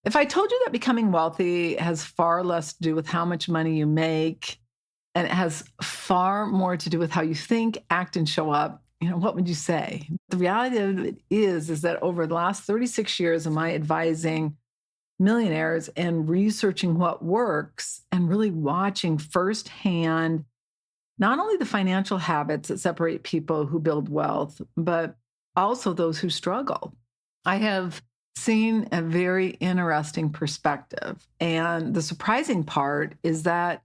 If I told you that becoming wealthy has far less to do with how much money you make, and it has far more to do with how you think, act, and show up, what would you say? The reality of it is that over the last 36 years of my advising millionaires and researching what works and really watching firsthand not only the financial habits that separate people who build wealth, but also those who struggle, I have seen a very interesting perspective. And the surprising part is that,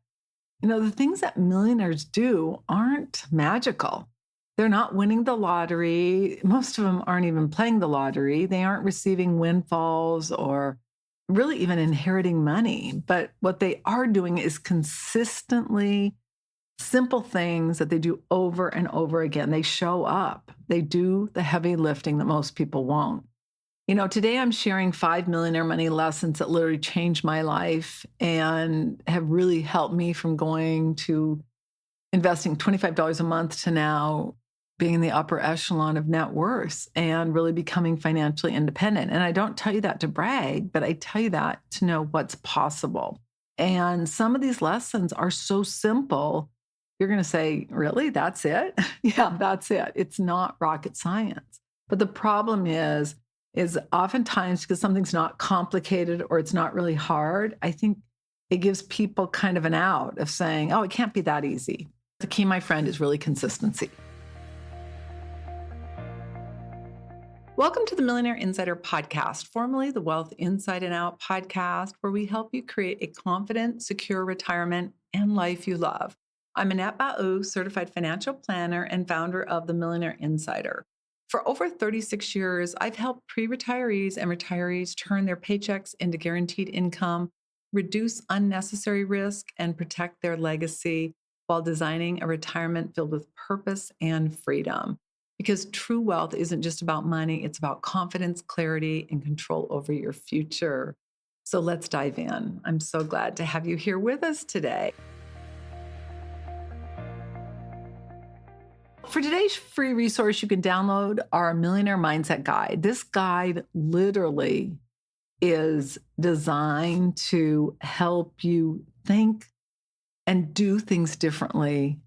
the things that millionaires do aren't magical. They're not winning the lottery. Most of them aren't even playing the lottery. They aren't receiving windfalls or really even inheriting money. But what they are doing is consistently simple things that they do over and over again. They show up. They do the heavy lifting that most people won't. Today I'm sharing 5 millionaire money lessons that literally changed my life and have really helped me from going to investing $25 a month to now being in the upper echelon of net worth and really becoming financially independent. And I don't tell you that to brag, but I tell you that to know what's possible. And some of these lessons are so simple, you're going to say, really? That's it? Yeah, that's it. It's not rocket science. But the problem is oftentimes because something's not complicated or it's not really hard, I think it gives people kind of an out of saying, oh, it can't be that easy. The key, my friend, is really consistency. Welcome to the Millionaire Insider Podcast, formerly the Wealth Inside and Out podcast, where we help you create a confident, secure retirement and life you love. I'm Annette Ba'u, certified financial planner and founder of the Millionaire Insider. For over 36 years, I've helped pre-retirees and retirees turn their paychecks into guaranteed income, reduce unnecessary risk, and protect their legacy while designing a retirement filled with purpose and freedom. Because true wealth isn't just about money, it's about confidence, clarity, and control over your future. So let's dive in. I'm so glad to have you here with us today. For today's free resource, you can download our Millionaire Mindset Guide. This guide literally is designed to help you think and do things differently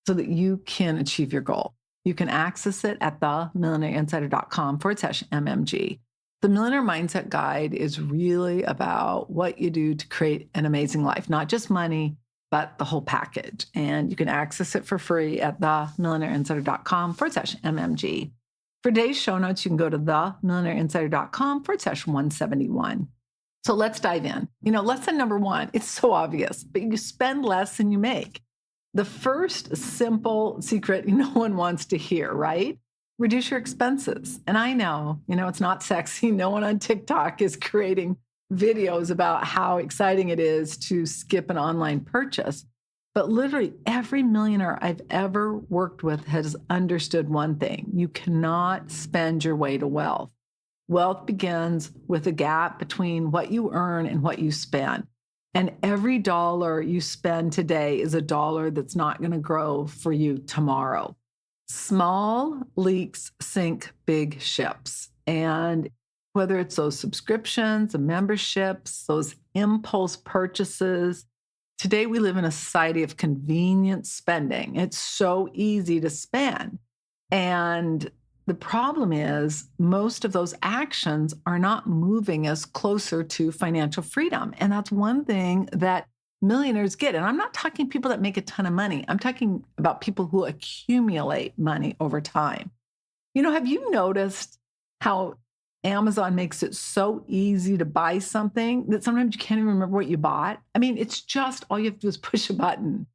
so that you can achieve your goal. You can access it at themillionaireinsider.com/MMG. The Millionaire Mindset Guide is really about what you do to create an amazing life, not just money, but the whole package. And you can access it for free at themillionaireinsider.com/MMG. For today's show notes, you can go to themillionaireinsider.com/171. So let's dive in. Lesson number 1, it's so obvious, but you spend less than you make. The first simple secret no one wants to hear, right? Reduce your expenses. And I know, it's not sexy. No one on TikTok is creating videos about how exciting it is to skip an online purchase. But literally every millionaire I've ever worked with has understood one thing. You cannot spend your way to wealth. Wealth begins with a gap between what you earn and what you spend. And every dollar you spend today is a dollar that's not going to grow for you tomorrow. Small leaks sink big ships. And whether it's those subscriptions, the memberships, those impulse purchases, today we live in a society of convenient spending. It's so easy to spend. And the problem is most of those actions are not moving us closer to financial freedom. And that's one thing that millionaires get. And I'm not talking people that make a ton of money. I'm talking about people who accumulate money over time. Have you noticed how Amazon makes it so easy to buy something that sometimes you can't even remember what you bought? I mean, it's just all you have to do is push a button.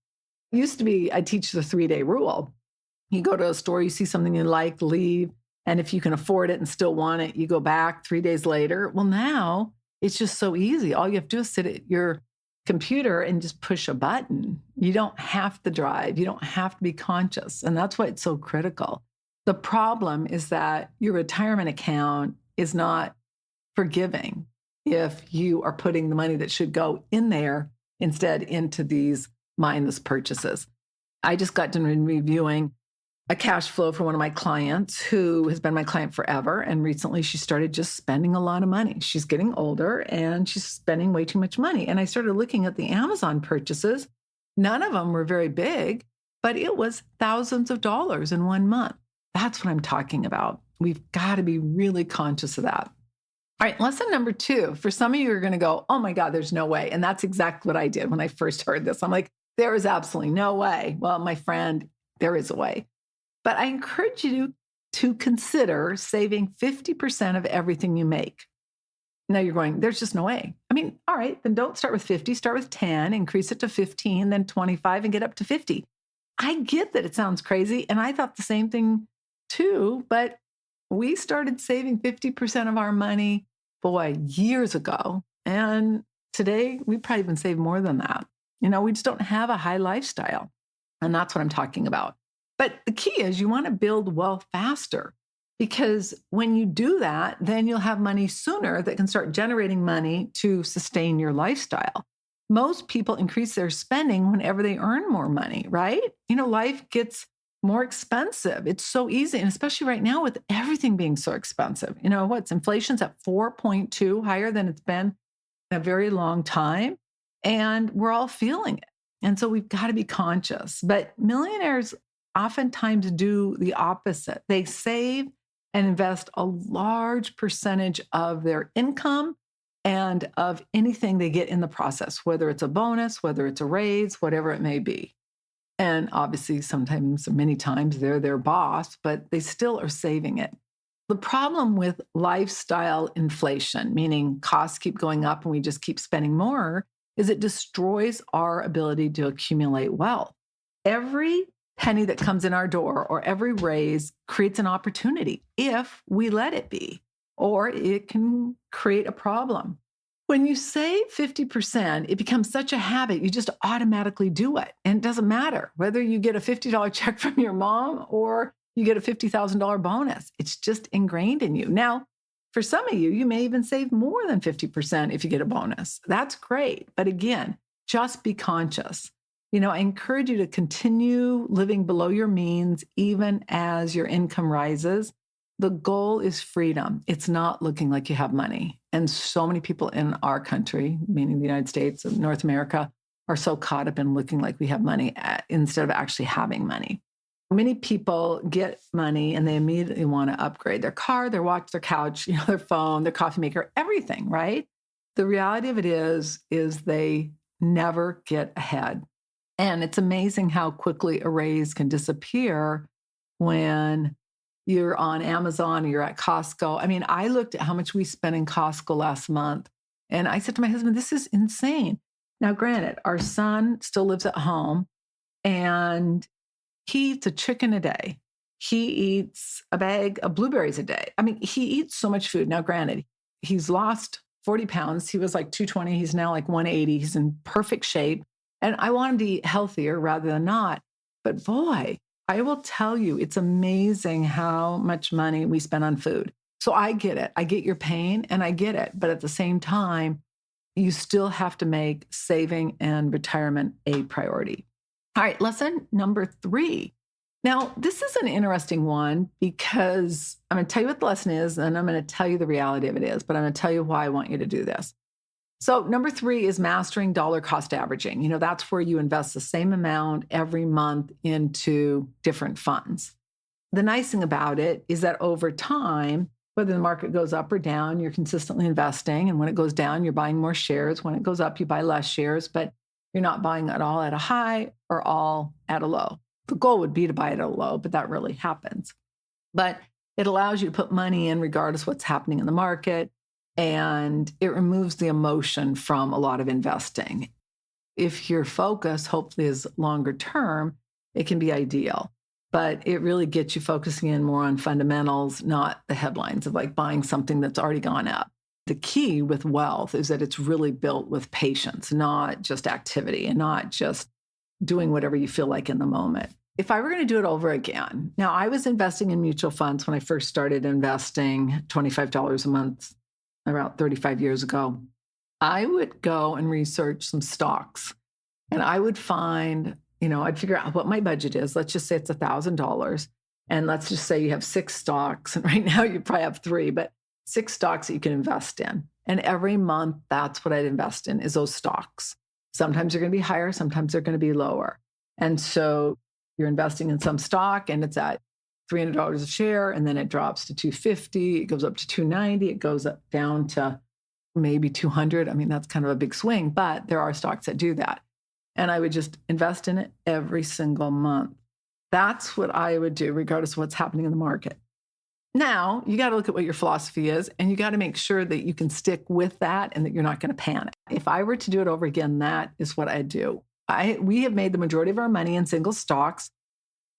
It used to be, I teach the 3-day rule. You go to a store, you see something you like, leave. And if you can afford it and still want it, you go back 3 days later. Well, now it's just so easy. All you have to do is sit at your computer and just push a button. You don't have to drive. You don't have to be conscious. And that's why it's so critical. The problem is that your retirement account is not forgiving if you are putting the money that should go in there instead into these mindless purchases. I just got done reviewing a cash flow for one of my clients who has been my client forever. And recently she started just spending a lot of money. She's getting older and she's spending way too much money. And I started looking at the Amazon purchases. None of them were very big, but it was thousands of dollars in 1 month. That's what I'm talking about. We've got to be really conscious of that. All right, lesson number 2. For some of you are going to go, oh my God, there's no way. And that's exactly what I did when I first heard this. I'm like, there is absolutely no way. Well, my friend, there is a way. But I encourage you to consider saving 50% of everything you make. Now you're going, there's just no way. I mean, all right, then don't start with 50, start with 10, increase it to 15, then 25, and get up to 50. I get that it sounds crazy. And I thought the same thing too, but we started saving 50% of our money, years ago. And today we probably even save more than that. We just don't have a high lifestyle. And that's what I'm talking about. But the key is you want to build wealth faster, because when you do that, then you'll have money sooner that can start generating money to sustain your lifestyle. Most people increase their spending whenever they earn more money, right? Life gets more expensive. It's so easy. And especially right now with everything being so expensive. Inflation's at 4.2, higher than it's been in a very long time. And we're all feeling it. And so we've got to be conscious. But millionaires oftentimes do the opposite. They save and invest a large percentage of their income and of anything they get in the process, whether it's a bonus, whether it's a raise, whatever it may be. And obviously, sometimes, or many times, they're their boss, but they still are saving it. The problem with lifestyle inflation, meaning costs keep going up and we just keep spending more, is it destroys our ability to accumulate wealth. Every penny that comes in our door or every raise creates an opportunity if we let it be, or it can create a problem. When you save 50%, it becomes such a habit, you just automatically do it. And it doesn't matter whether you get a $50 check from your mom or you get a $50,000 bonus. It's just ingrained in you. Now, for some of you, you may even save more than 50% if you get a bonus. That's great. But again, just be conscious. I encourage you to continue living below your means, even as your income rises. The goal is freedom. It's not looking like you have money. And so many people in our country, meaning the United States and North America, are so caught up in looking like we have money instead of actually having money. Many people get money and they immediately want to upgrade their car, their watch, their couch, their phone, their coffee maker, everything, right? The reality of it is they never get ahead. And it's amazing how quickly a raise can disappear when you're on Amazon or you're at Costco. I mean, I looked at how much we spent in Costco last month, and I said to my husband, this is insane. Now, granted, our son still lives at home, and he eats a chicken a day. He eats a bag of blueberries a day. I mean, he eats so much food. Now, granted, he's lost 40 pounds. He was like 220. He's now like 180. He's in perfect shape. And I want him to eat healthier rather than not. But boy, I will tell you, it's amazing how much money we spend on food. So I get it. I get your pain and I get it. But at the same time, you still have to make saving and retirement a priority. All right, lesson number 3. Now, this is an interesting one because I'm going to tell you what the lesson is, and I'm going to tell you the reality of it is, but I'm going to tell you why I want you to do this. So number 3 is mastering dollar cost averaging. That's where you invest the same amount every month into different funds. The nice thing about it is that over time, whether the market goes up or down, you're consistently investing. And when it goes down, you're buying more shares. When it goes up, you buy less shares, but you're not buying it all at a high or all at a low. The goal would be to buy it at a low, but that really happens. But it allows you to put money in regardless of what's happening in the market. And it removes the emotion from a lot of investing. If your focus hopefully is longer term, it can be ideal. But it really gets you focusing in more on fundamentals, not the headlines of like buying something that's already gone up. The key with wealth is that it's really built with patience, not just activity and not just doing whatever you feel like in the moment. If I were going to do it over again, now I was investing in mutual funds when I first started investing $25 a month around 35 years ago. I would go and research some stocks and I would find, I'd figure out what my budget is. Let's just say it's $1,000. And let's just say you have 6 stocks, and right now you probably have 3, but 6 stocks that you can invest in. And every month, that's what I'd invest in, is those stocks. Sometimes they're going to be higher, sometimes they're going to be lower. And so you're investing in some stock and it's at $300 a share, and then it drops to 250, it goes up to 290, it goes up down to maybe 200. I mean, that's kind of a big swing, but there are stocks that do that. And I would just invest in it every single month. That's what I would do, regardless of what's happening in the market. Now, you got to look at what your philosophy is, and you got to make sure that you can stick with that and that you're not going to panic. If I were to do it over again, that is what I'd do. We have made the majority of our money in single stocks.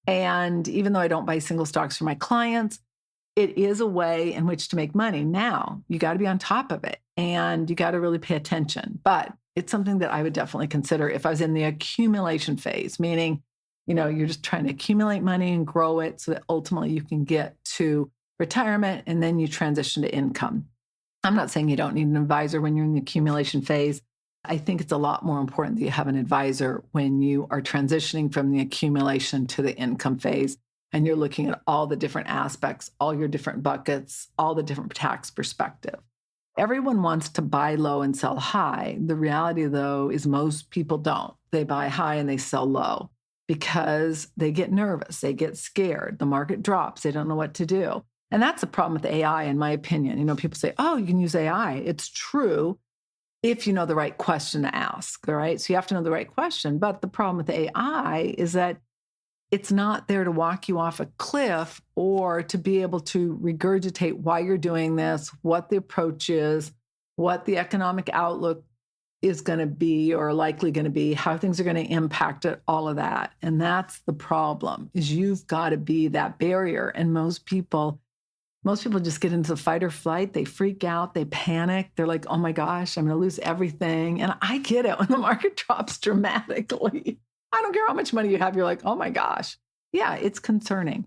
And even though I don't buy single stocks for my clients, it is a way in which to make money. Now, you got to be on top of it and you got to really pay attention. But it's something that I would definitely consider if I was in the accumulation phase, meaning, you're just trying to accumulate money and grow it so that ultimately you can get to retirement and then you transition to income. I'm not saying you don't need an advisor when you're in the accumulation phase. I think it's a lot more important that you have an advisor when you are transitioning from the accumulation to the income phase and you're looking at all the different aspects, all your different buckets, all the different tax perspective. Everyone wants to buy low and sell high. The reality, though, is most people don't. They buy high and they sell low because they get nervous, they get scared, the market drops, they don't know what to do. And that's the problem with AI, in my opinion. People say, oh, you can use AI. It's true if you know the right question to ask, all right? So you have to know the right question. But the problem with AI is that it's not there to walk you off a cliff or to be able to regurgitate why you're doing this, what the approach is, what the economic outlook is going to be or likely going to be, how things are going to impact it, all of that. And that's the problem, is you've got to be that barrier. And most people just get into fight or flight. They freak out. They panic. They're like, oh my gosh, I'm going to lose everything. And I get it when the market drops dramatically. I don't care how much money you have. You're like, oh my gosh. Yeah, it's concerning.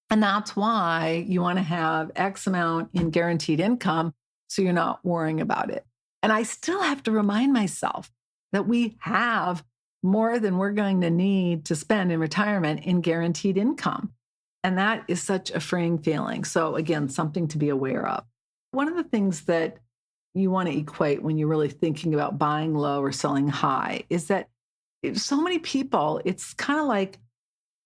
And that's why you want to have X amount in guaranteed income so you're not worrying about it. And I still have to remind myself that we have more than we're going to need to spend in retirement in guaranteed income. And that is such a freeing feeling. So again, something to be aware of. One of the things that you want to equate when you're really thinking about buying low or selling high is that so many people, it's kind of like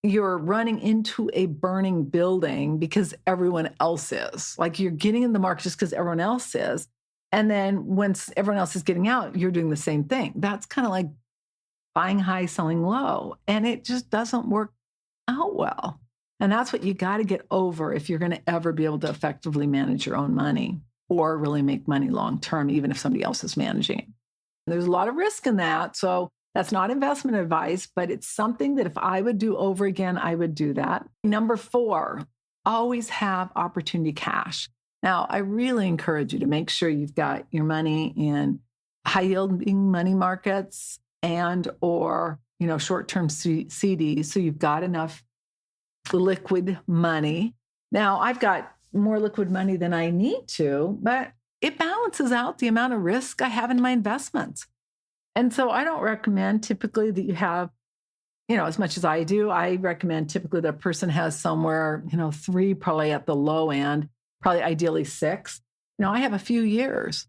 you're running into a burning building because everyone else is. Like you're getting in the market just because everyone else is. And then once everyone else is getting out, you're doing the same thing. That's kind of like buying high, selling low. And it just doesn't work out well. And that's what you got to get over if you're going to ever be able to effectively manage your own money or really make money long term, even if somebody else is managing it. There's a lot of risk in that. So that's not investment advice, but it's something that if I would do over again, I would do that. Number 4, always have opportunity cash. Now, I really encourage you to make sure you've got your money in high yielding money markets and or, short-term CDs. So you've got enough liquid money. Now, I've got more liquid money than I need to, but it balances out the amount of risk I have in my investments. And so I don't recommend typically that you have, as much as I do, I recommend typically that a person has somewhere, 3, probably at the low end, probably ideally 6. I have a few years.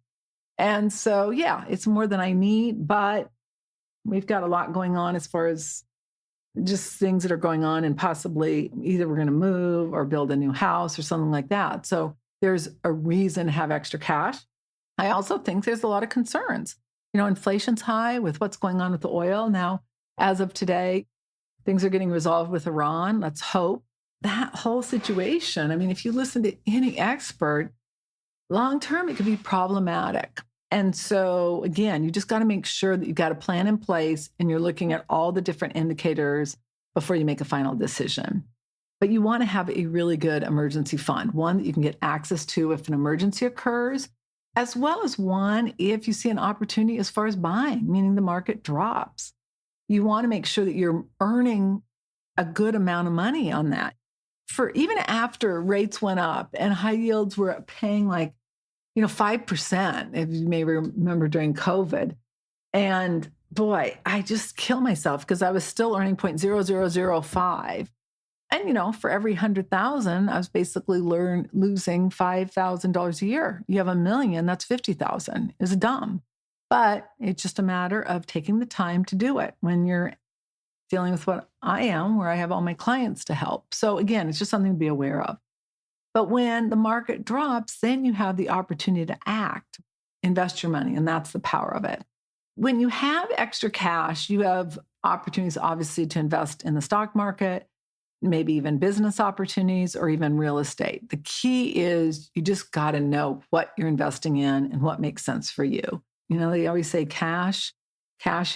And so, yeah, it's more than I need, but we've got a lot going on as far as just things that are going on and possibly either we're going to move or build a new house or something like that. So there's a reason to have extra cash. I also think there's a lot of concerns. Inflation's high with what's going on with the oil. Now, as of today, things are getting resolved with Iran. Let's hope. That whole situation, if you listen to any expert, long-term, it could be problematic. And so, again, you just got to make sure that you've got a plan in place and you're looking at all the different indicators before you make a final decision. But you want to have a really good emergency fund, one that you can get access to if an emergency occurs, as well as one if you see an opportunity as far as buying, meaning the market drops. You want to make sure that you're earning a good amount of money on that. For even after rates went up and high yields were paying 5%, if you may remember during COVID. And boy, I just kill myself because I was still earning 0.0005. And, for every 100,000, I was basically losing $5,000 a year. You have 1 million, that's 50,000. It's dumb. But it's just a matter of taking the time to do it when you're dealing with what I am, where I have all my clients to help. So again, it's just something to be aware of. But when the market drops, then you have the opportunity to act, invest your money, and that's the power of it. When you have extra cash, you have opportunities, obviously, to invest in the stock market, maybe even business opportunities or even real estate. The key is you just got to know what you're investing in and what makes sense for you. They always say cash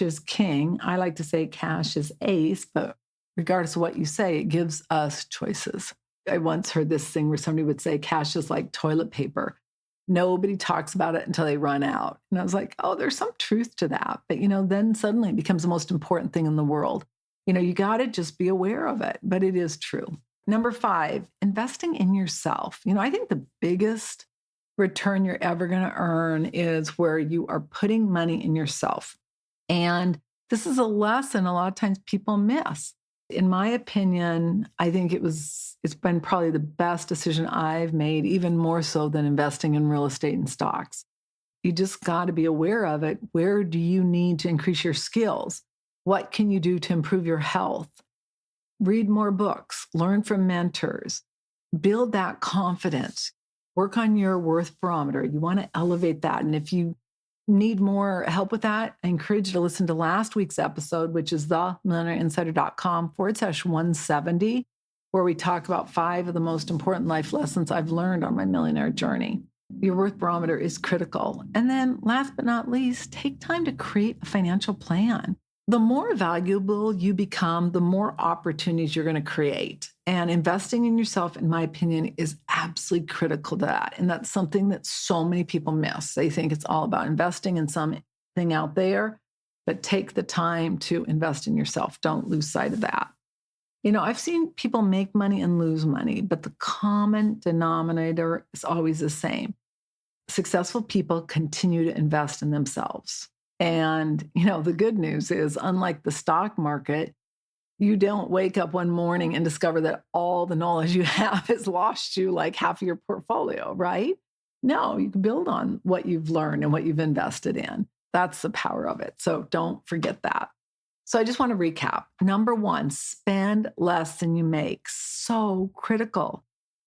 is king. I like to say cash is ace, but regardless of what you say, it gives us choices. I once heard this thing where somebody would say cash is like toilet paper. Nobody talks about it until they run out. And I was like, oh, there's some truth to that. But, then suddenly it becomes the most important thing in the world. You got to just be aware of it, but it is true. Number 5, investing in yourself. I think the biggest return you're ever going to earn is where you are putting money in yourself. And this is a lesson a lot of times people miss. In my opinion, I think it's been probably the best decision I've made, even more so than investing in real estate and stocks. You just got to be aware of it. Where do you need to increase your skills? What can you do to improve your health? Read more books, learn from mentors, build that confidence, work on your worth barometer. You want to elevate that. And if you need more help with that, I encourage you to listen to last week's episode, which is themillionaireinsider.com/170, where we talk about 5 of the most important life lessons I've learned on my millionaire journey. Your worth barometer is critical. And then last but not least, take time to create a financial plan. The more valuable you become, the more opportunities you're going to create. And investing in yourself, in my opinion, is absolutely critical to that. And that's something that so many people miss. They think it's all about investing in something out there, but take the time to invest in yourself. Don't lose sight of that. I've seen people make money and lose money, but the common denominator is always the same. Successful people continue to invest in themselves. And, the good news is, unlike the stock market, you don't wake up one morning and discover that all the knowledge you have has lost you like half of your portfolio, right? No, you can build on what you've learned and what you've invested in. That's the power of it. So don't forget that. So I just want to recap. Number 1, spend less than you make. So critical.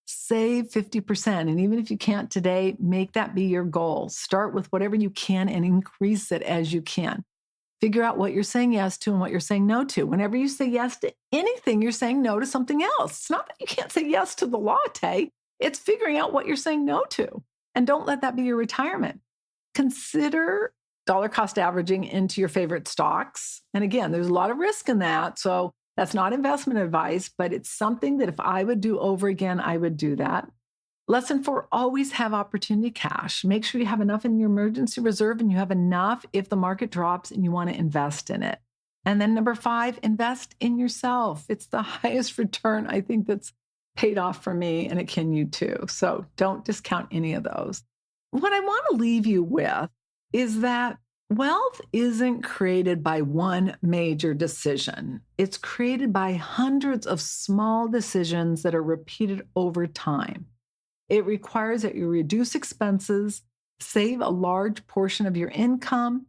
Save 50%. And even if you can't today, make that be your goal. Start with whatever you can and increase it as you can. Figure out what you're saying yes to and what you're saying no to. Whenever you say yes to anything, you're saying no to something else. It's not that you can't say yes to the latte. It's figuring out what you're saying no to. And don't let that be your retirement. Consider dollar cost averaging into your favorite stocks. And again, there's a lot of risk in that. So that's not investment advice, but it's something that if I would do over again, I would do that. Lesson 4, always have opportunity cash. Make sure you have enough in your emergency reserve and you have enough if the market drops and you want to invest in it. And then number 5, invest in yourself. It's the highest return I think that's paid off for me, and it can you too. So don't discount any of those. What I want to leave you with is that wealth isn't created by one major decision. It's created by hundreds of small decisions that are repeated over time. It requires that you reduce expenses, save a large portion of your income,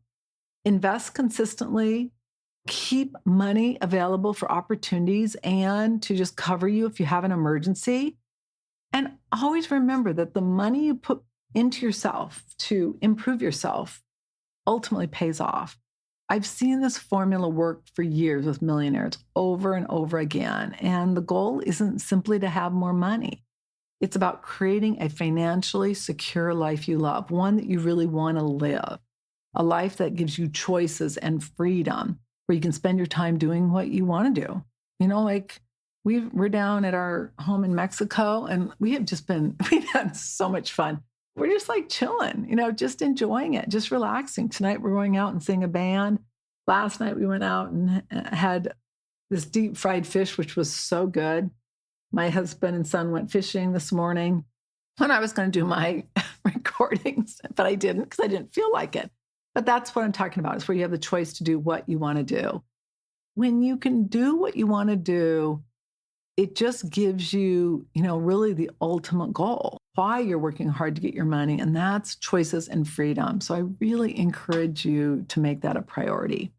invest consistently, keep money available for opportunities and to just cover you if you have an emergency. And always remember that the money you put into yourself to improve yourself ultimately pays off. I've seen this formula work for years with millionaires over and over again. And the goal isn't simply to have more money. It's about creating a financially secure life you love, one that you really want to live, a life that gives you choices and freedom where you can spend your time doing what you want to do. Like we're down at our home in Mexico and we've had so much fun. We're just like chilling, just enjoying it, just relaxing. Tonight, we're going out and seeing a band. Last night, we went out and had this deep fried fish, which was so good. My husband and son went fishing this morning when I was going to do my recordings, but I didn't because I didn't feel like it. But that's what I'm talking about. It's where you have the choice to do what you want to do. When you can do what you want to do, it just gives you, really the ultimate goal, why you're working hard to get your money, and that's choices and freedom. So I really encourage you to make that a priority.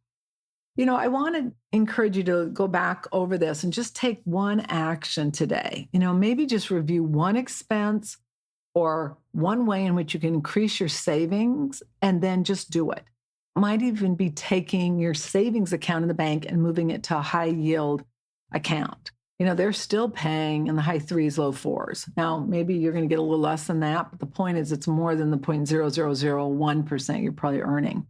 I want to encourage you to go back over this and just take one action today. Maybe just review one expense or one way in which you can increase your savings and then just do it. Might even be taking your savings account in the bank and moving it to a high yield account. They're still paying in the high threes, low fours. Now, maybe you're going to get a little less than that, but the point is it's more than the 0.0001% you're probably earning.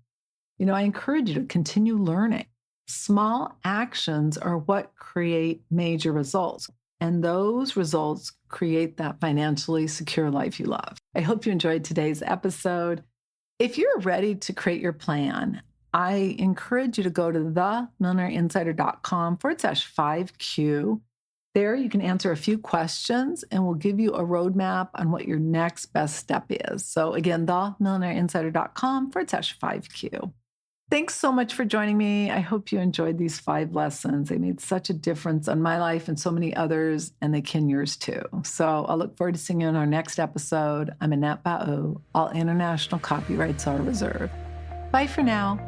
I encourage you to continue learning. Small actions are what create major results, and those results create that financially secure life you love. I hope you enjoyed today's episode. If you're ready to create your plan, I encourage you to go to themillionaireinsider.com/5Q. There you can answer a few questions and we'll give you a roadmap on what your next best step is. So again, themillionaireinsider.com/5Q. Thanks so much for joining me. I hope you enjoyed these 5 lessons. They made such a difference on my life and so many others, and they can yours too. So I'll look forward to seeing you in our next episode. I'm Annette Ba'u. All international copyrights are reserved. Bye for now.